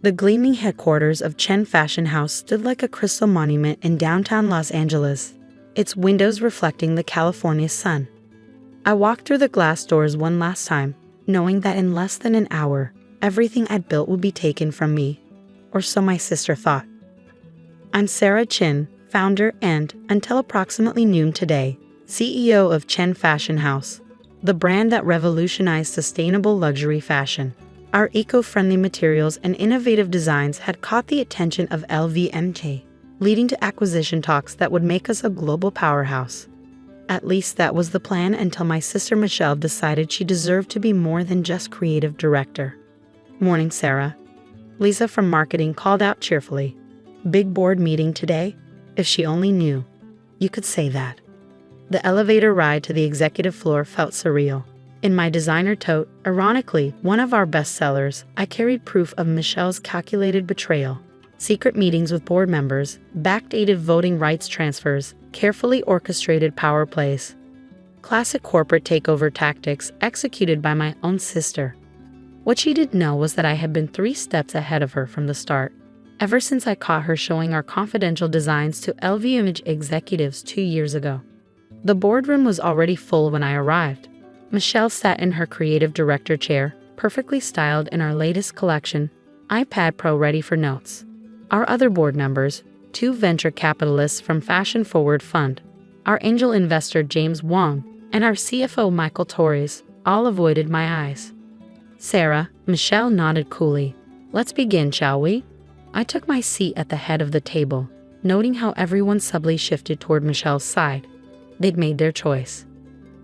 The gleaming headquarters of Chen Fashion House stood like a crystal monument in downtown Los Angeles, its windows reflecting the California sun. I walked through the glass doors one last time, knowing that in less than an hour, everything I'd built would be taken from me, or so my sister thought. I'm Sarah Chen, founder and, until approximately noon today, CEO of Chen Fashion House, the brand that revolutionized sustainable luxury fashion. Our eco-friendly materials and innovative designs had caught the attention of LVMH, leading to acquisition talks that would make us a global powerhouse. At least that was the plan until my sister Michelle decided she deserved to be more than just creative director. Morning, Sarah. Lisa from marketing called out cheerfully. Big board meeting today? If she only knew. You could say that. The elevator ride to the executive floor felt surreal. In my designer tote, ironically, one of our bestsellers, I carried proof of Michelle's calculated betrayal. Secret meetings with board members, backdated voting rights transfers, carefully orchestrated power plays. Classic corporate takeover tactics executed by my own sister. What she didn't know was that I had been 3 steps ahead of her from the start, ever since I caught her showing our confidential designs to LVMH executives 2 years ago. The boardroom was already full when I arrived. Michelle sat in her creative director chair, perfectly styled in our latest collection, iPad Pro ready for notes. Our other board members, 2 venture capitalists from Fashion Forward Fund, our angel investor James Wong, and our CFO Michael Torres, all avoided my eyes. Sarah, Michelle nodded coolly. Let's begin, shall we? I took my seat at the head of the table, noting how everyone subtly shifted toward Michelle's side. They'd made their choice.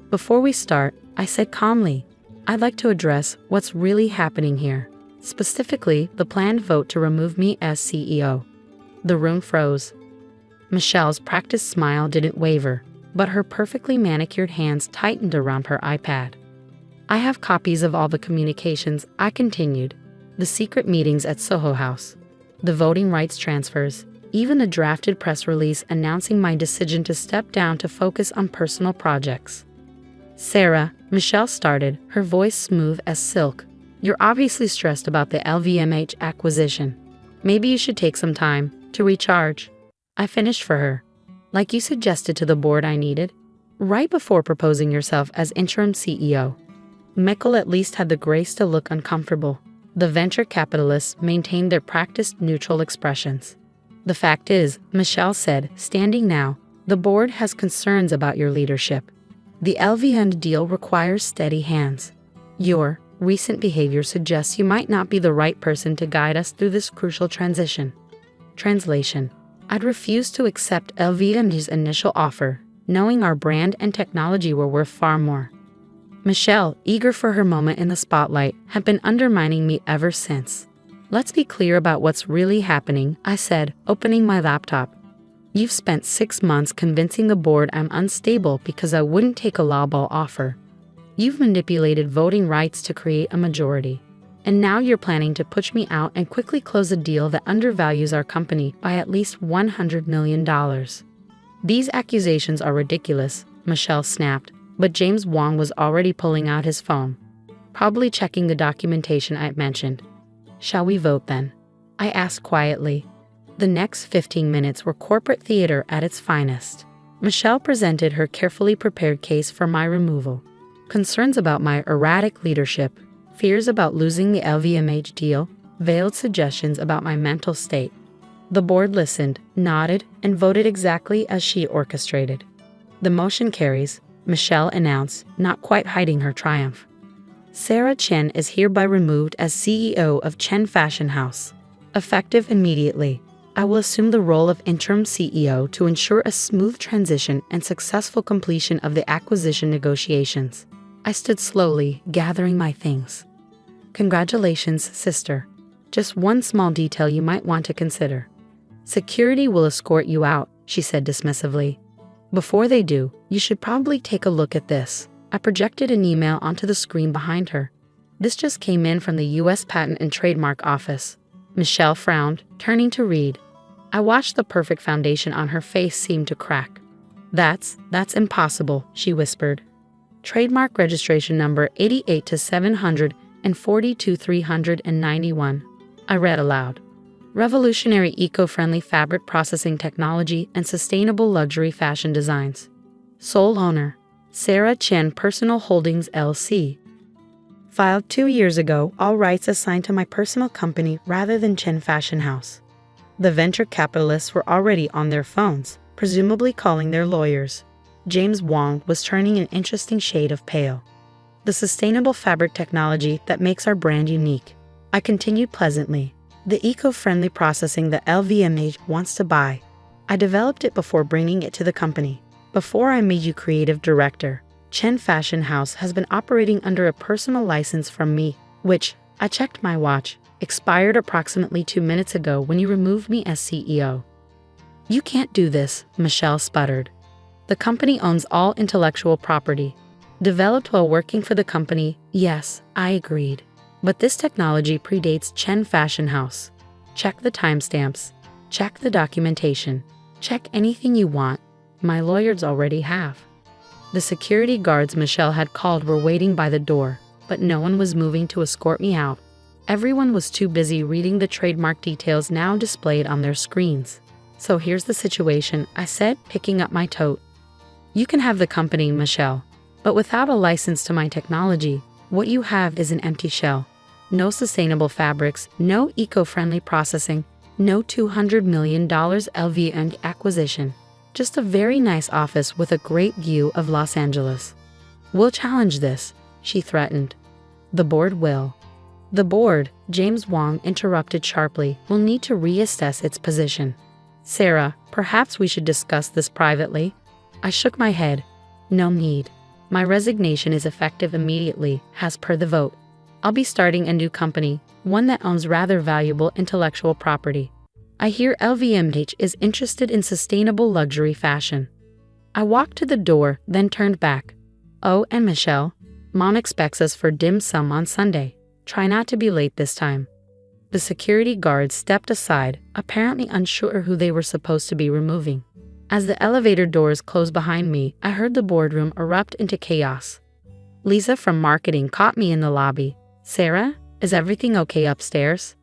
Before we start, I said calmly, I'd like to address what's really happening here, specifically the planned vote to remove me as CEO. The room froze. Michelle's practiced smile didn't waver, but her perfectly manicured hands tightened around her iPad. I have copies of all the communications, I continued, the secret meetings at Soho House, the voting rights transfers, even the drafted press release announcing my decision to step down to focus on personal projects. Sarah, Michelle started, her voice smooth as silk. You're obviously stressed about the LVMH acquisition. Maybe you should take some time to recharge. I finished for her. Like you suggested to the board I needed, right before proposing yourself as interim CEO. Michael at least had the grace to look uncomfortable. The venture capitalists maintained their practiced neutral expressions. The fact is, Michelle said, standing now, the board has concerns about your leadership. The LVMH deal requires steady hands. Your recent behavior suggests you might not be the right person to guide us through this crucial transition. Translation: I'd refuse to accept LVMH's initial offer, knowing our brand and technology were worth far more. Michelle, eager for her moment in the spotlight, had been undermining me ever since. Let's be clear about what's really happening, I said, opening my laptop. You've spent 6 months convincing the board I'm unstable because I wouldn't take a lowball offer. You've manipulated voting rights to create a majority. And now you're planning to push me out and quickly close a deal that undervalues our company by at least $100 million. These accusations are ridiculous, Michelle snapped, but James Wong was already pulling out his phone, probably checking the documentation I'd mentioned. Shall we vote then? I asked quietly. The next 15 minutes were corporate theater at its finest. Michelle presented her carefully prepared case for my removal. Concerns about my erratic leadership, fears about losing the LVMH deal, veiled suggestions about my mental state. The board listened, nodded, and voted exactly as she orchestrated. The motion carries, Michelle announced, not quite hiding her triumph. Sarah Chen is hereby removed as CEO of Chen Fashion House. Effective immediately, I will assume the role of interim CEO to ensure a smooth transition and successful completion of the acquisition negotiations. I stood slowly, gathering my things. Congratulations, sister. Just one small detail you might want to consider. Security will escort you out, she said dismissively. Before they do, you should probably take a look at this. I projected an email onto the screen behind her. This just came in from the U.S. Patent and Trademark Office. Michelle frowned, turning to read. I watched the perfect foundation on her face seem to crack. That's impossible, she whispered. Trademark registration number 88 to 742 391. I read aloud. Revolutionary eco-friendly fabric processing technology and sustainable luxury fashion designs. Sole owner, Sarah Chen Personal Holdings LC. Filed 2 years ago, all rights assigned to my personal company rather than Chen Fashion House. The venture capitalists were already on their phones, presumably calling their lawyers. James Wong was turning an interesting shade of pale. The sustainable fabric technology that makes our brand unique. I continued pleasantly. The eco-friendly processing that LVMH wants to buy. I developed it before bringing it to the company. Before I made you creative director, Chen Fashion House has been operating under a personal license from me, which, I checked my watch, expired approximately 2 minutes ago when you removed me as CEO. You can't do this, Michelle sputtered. The company owns all intellectual property. Developed while working for the company, yes, I agreed. But this technology predates Chen Fashion House. Check the timestamps. Check the documentation. Check anything you want. My lawyers already have. The security guards Michelle had called were waiting by the door, but no one was moving to escort me out. Everyone was too busy reading the trademark details now displayed on their screens. So here's the situation, I said, picking up my tote. You can have the company, Michelle, but without a license to my technology, what you have is an empty shell. No sustainable fabrics, no eco-friendly processing, no $200 million LVMH acquisition. Just a very nice office with a great view of Los Angeles. We'll challenge this, she threatened. The board will. The board, James Wong interrupted sharply, will need to reassess its position. Sarah, perhaps we should discuss this privately? I shook my head. No need. My resignation is effective immediately, as per the vote. I'll be starting a new company, one that owns rather valuable intellectual property. I hear LVMH is interested in sustainable luxury fashion. I walked to the door, then turned back. Oh, and Michelle, Mom expects us for dim sum on Sunday. Try not to be late this time. The security guards stepped aside, apparently unsure who they were supposed to be removing. As the elevator doors closed behind me, I heard the boardroom erupt into chaos. Lisa from marketing caught me in the lobby. Sarah, is everything okay upstairs?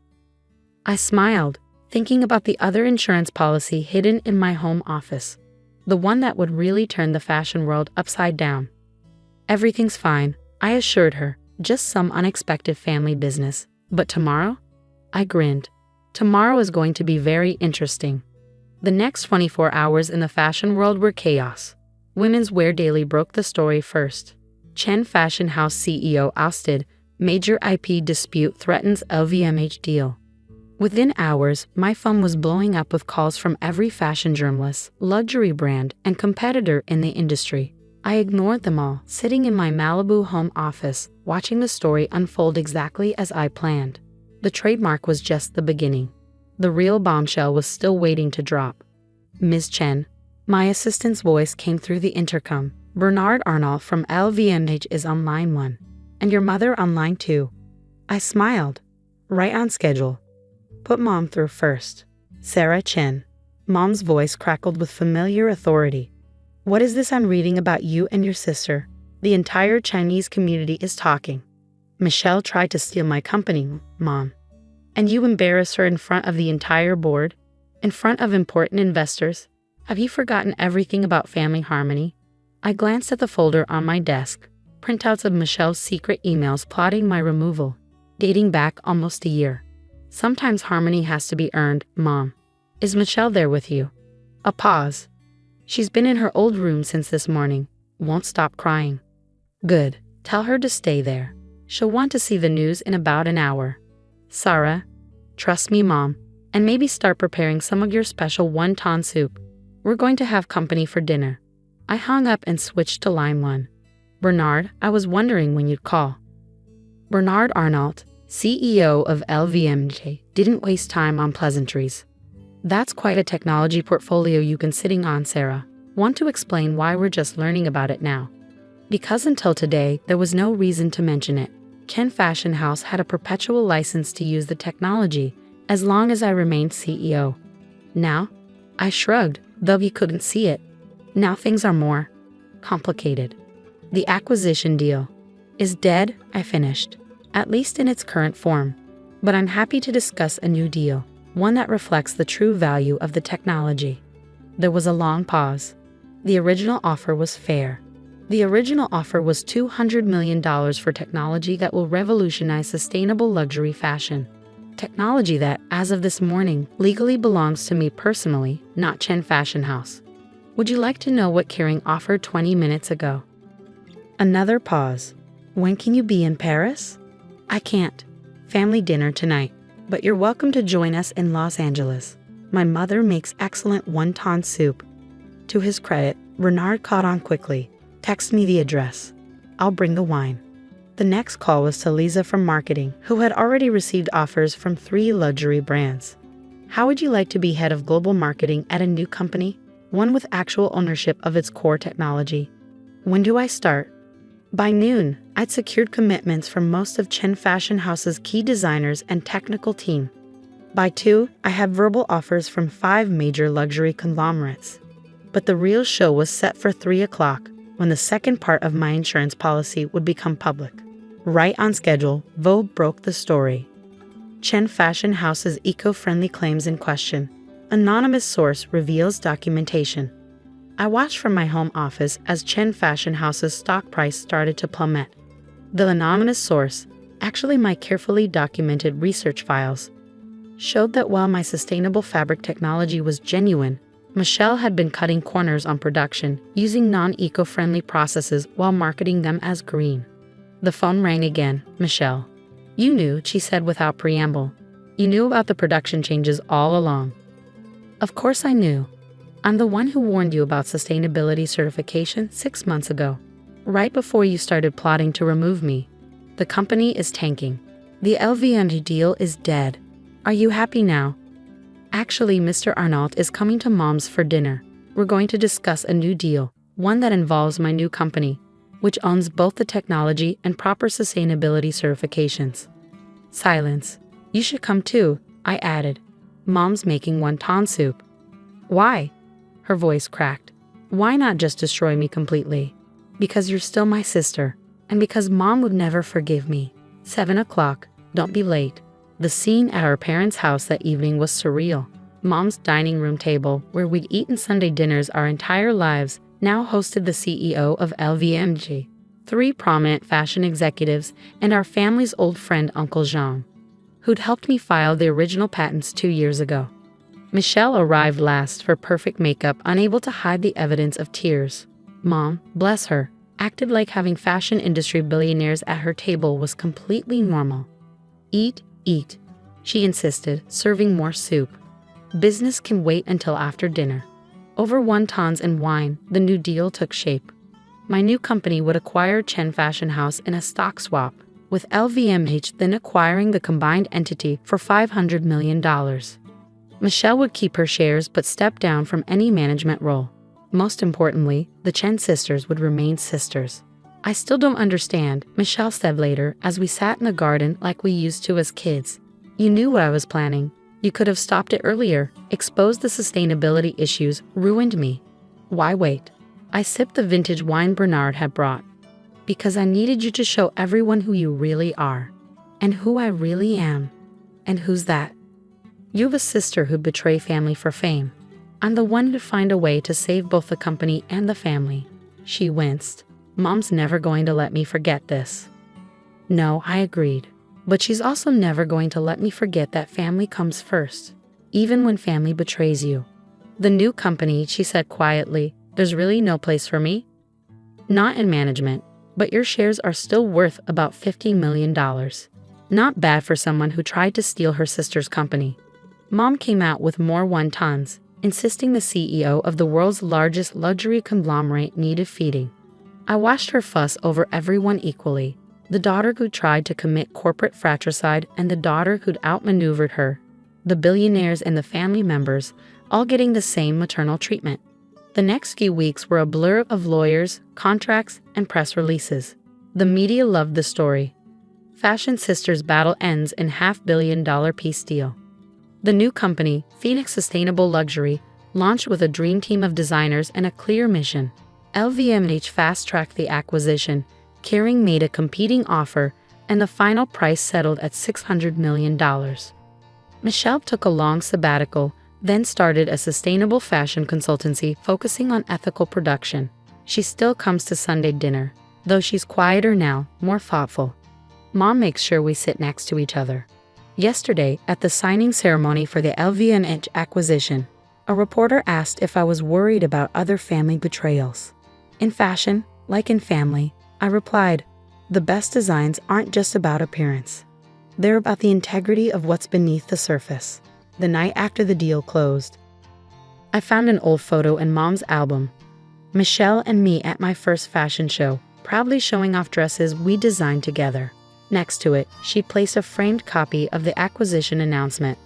I smiled, thinking about the other insurance policy hidden in my home office. The one that would really turn the fashion world upside down. Everything's fine, I assured her, just some unexpected family business. But tomorrow? I grinned. Tomorrow is going to be very interesting. The next 24 hours in the fashion world were chaos. Women's Wear Daily broke the story first. Chen Fashion House CEO ousted, major IP dispute threatens LVMH deal. Within hours, my phone was blowing up with calls from every fashion journalist, luxury brand, and competitor in the industry. I ignored them all, sitting in my Malibu home office, watching the story unfold exactly as I planned. The trademark was just the beginning. The real bombshell was still waiting to drop. Ms. Chen, my assistant's voice came through the intercom. Bernard Arnault from LVMH is on line 1. And your mother on line 2. I smiled. Right on schedule. Put Mom through first. Sarah Chen. Mom's voice crackled with familiar authority. What is this I'm reading about you and your sister? The entire Chinese community is talking. Michelle tried to steal my company, Mom. And you embarrass her in front of the entire board? In front of important investors? Have you forgotten everything about family harmony? I glanced at the folder on my desk, printouts of Michelle's secret emails plotting my removal, dating back almost a year. Sometimes harmony has to be earned, Mom. Is Michelle there with you? A pause. She's been in her old room since this morning. Won't stop crying. Good. Tell her to stay there. She'll want to see the news in about an hour. Sarah, trust me, Mom, and maybe start preparing some of your special wonton soup. We're going to have company for dinner. I hung up and switched to line 1. Bernard, I was wondering when you'd call. Bernard Arnault, CEO of LVMH, didn't waste time on pleasantries. That's quite a technology portfolio you've been sitting on, Sarah. Want to explain why we're just learning about it now? Because until today, there was no reason to mention it. Chen Fashion House had a perpetual license to use the technology as long as I remained CEO. Now? I shrugged, though he couldn't see it. Now things are more complicated. The acquisition deal is dead, I finished, at least in its current form. but I'm happy to discuss a new deal, one that reflects the true value of the technology. There was a long pause. The original offer was fair. The original offer was $200 million for technology that will revolutionize sustainable luxury fashion. Technology that, as of this morning, legally belongs to me personally, not Chen Fashion House. Would you like to know what Kering offered 20 minutes ago? Another pause. When can you be in Paris? I can't. Family dinner tonight. But you're welcome to join us in Los Angeles. My mother makes excellent wonton soup. To his credit, Renard caught on quickly. Text me the address. I'll bring the wine. The next call was to Lisa from marketing, who had already received offers from 3 luxury brands. How would you like to be head of global marketing at a new company? One with actual ownership of its core technology. When do I start? By noon, I'd secured commitments from most of Chen Fashion House's key designers and technical team. By 2, I had verbal offers from 5 major luxury conglomerates. But the real show was set for 3 o'clock, when the second part of my insurance policy would become public. Right on schedule, Vogue broke the story. Chen Fashion House's eco-friendly claims in question. Anonymous source reveals documentation. I watched from my home office as Chen Fashion House's stock price started to plummet. The anonymous source, actually my carefully documented research files, showed that while my sustainable fabric technology was genuine, Michelle had been cutting corners on production using non-eco-friendly processes while marketing them as green. The phone rang again. Michelle. You knew, she said without preamble. You knew about the production changes all along. Of course I knew. I'm the one who warned you about sustainability certification 6 months ago, right before you started plotting to remove me. The company is tanking. The LVMH deal is dead. Are you happy now? Actually, Mr. Arnault is coming to Mom's for dinner. We're going to discuss a new deal, one that involves my new company, which owns both the technology and proper sustainability certifications. Silence. You should come too, I added. Mom's making wonton soup. Why? Her voice cracked. Why not just destroy me completely? Because you're still my sister, and because Mom would never forgive me. 7 o'clock, don't be late. The scene at our parents' house that evening was surreal. Mom's dining room table, where we'd eaten Sunday dinners our entire lives, now hosted the CEO of LVMH, 3 prominent fashion executives, and our family's old friend Uncle Jean, who'd helped me file the original patents 2 years ago. Michelle arrived last for perfect makeup, unable to hide the evidence of tears. Mom, bless her, acted like having fashion industry billionaires at her table was completely normal. Eat, eat, she insisted, serving more soup. Business can wait until after dinner. Over wontons and wine, the new deal took shape. My new company would acquire Chen Fashion House in a stock swap, with LVMH then acquiring the combined entity for $500 million. Michelle would keep her shares but step down from any management role. Most importantly, the Chen sisters would remain sisters. I still don't understand, Michelle said later as we sat in the garden like we used to as kids. You knew what I was planning. You could have stopped it earlier, exposed the sustainability issues, ruined me. Why wait? I sipped the vintage wine Bernard had brought. Because I needed you to show everyone who you really are. And who I really am. And who's that? You have a sister who'd betray family for fame. I'm the one who'd find a way to save both the company and the family. She winced. Mom's never going to let me forget this. No, I agreed. But she's also never going to let me forget that family comes first, even when family betrays you. The new company, she said quietly, there's really no place for me? Not in management, but your shares are still worth about $50 million. Not bad for someone who tried to steal her sister's company. Mom came out with more wontons, insisting the CEO of the world's largest luxury conglomerate needed feeding. I watched her fuss over everyone equally. The daughter who tried to commit corporate fratricide and the daughter who'd outmaneuvered her. The billionaires and the family members, all getting the same maternal treatment. The next few weeks were a blur of lawyers, contracts, and press releases. The media loved the story. Fashion sisters' battle ends in $500 million peace deal. The new company, Phoenix Sustainable Luxury, launched with a dream team of designers and a clear mission. LVMH fast-tracked the acquisition. Kering made a competing offer, and the final price settled at $600 million. Michelle took a long sabbatical, then started a sustainable fashion consultancy focusing on ethical production. She still comes to Sunday dinner, though she's quieter now, more thoughtful. Mom makes sure we sit next to each other. Yesterday, at the signing ceremony for the LVMH acquisition, a reporter asked if I was worried about other family betrayals. In fashion, like in family, I replied, the best designs aren't just about appearance. They're about the integrity of what's beneath the surface. The night after the deal closed, I found an old photo in Mom's album. Michelle and me at my first fashion show, proudly showing off dresses we designed together. Next to it, she placed a framed copy of the acquisition announcement.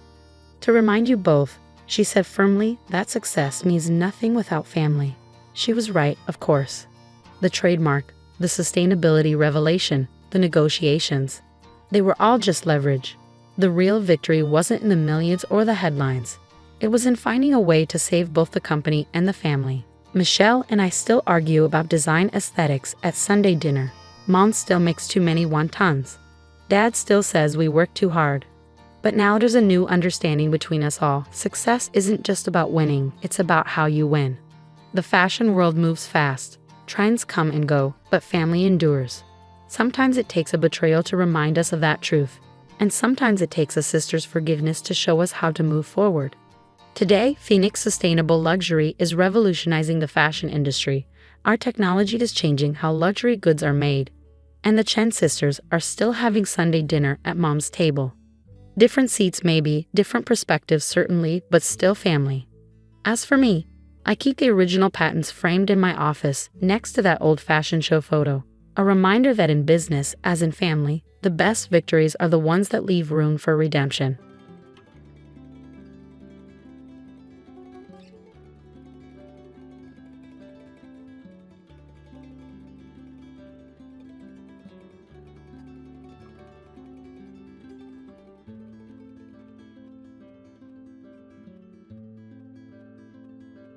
To remind you both, she said firmly, that success means nothing without family. She was right, of course. The trademark, the sustainability revelation, the negotiations. They were all just leverage. The real victory wasn't in the millions or the headlines. It was in finding a way to save both the company and the family. Michelle and I still argue about design aesthetics at Sunday dinner. Mom still makes too many wontons. Dad still says we work too hard. But now there's a new understanding between us all. Success isn't just about winning, it's about how you win. The fashion world moves fast. Trends come and go, but family endures. Sometimes it takes a betrayal to remind us of that truth, and sometimes it takes a sister's forgiveness to show us how to move forward. Today, Phoenix Sustainable Luxury is revolutionizing the fashion industry. Our technology is changing how luxury goods are made, and the Chen sisters are still having Sunday dinner at Mom's table. Different seats maybe, different perspectives certainly, but still family. As for me, I keep the original patents framed in my office next to that old fashion show photo. A reminder that in business, as in family, the best victories are the ones that leave room for redemption.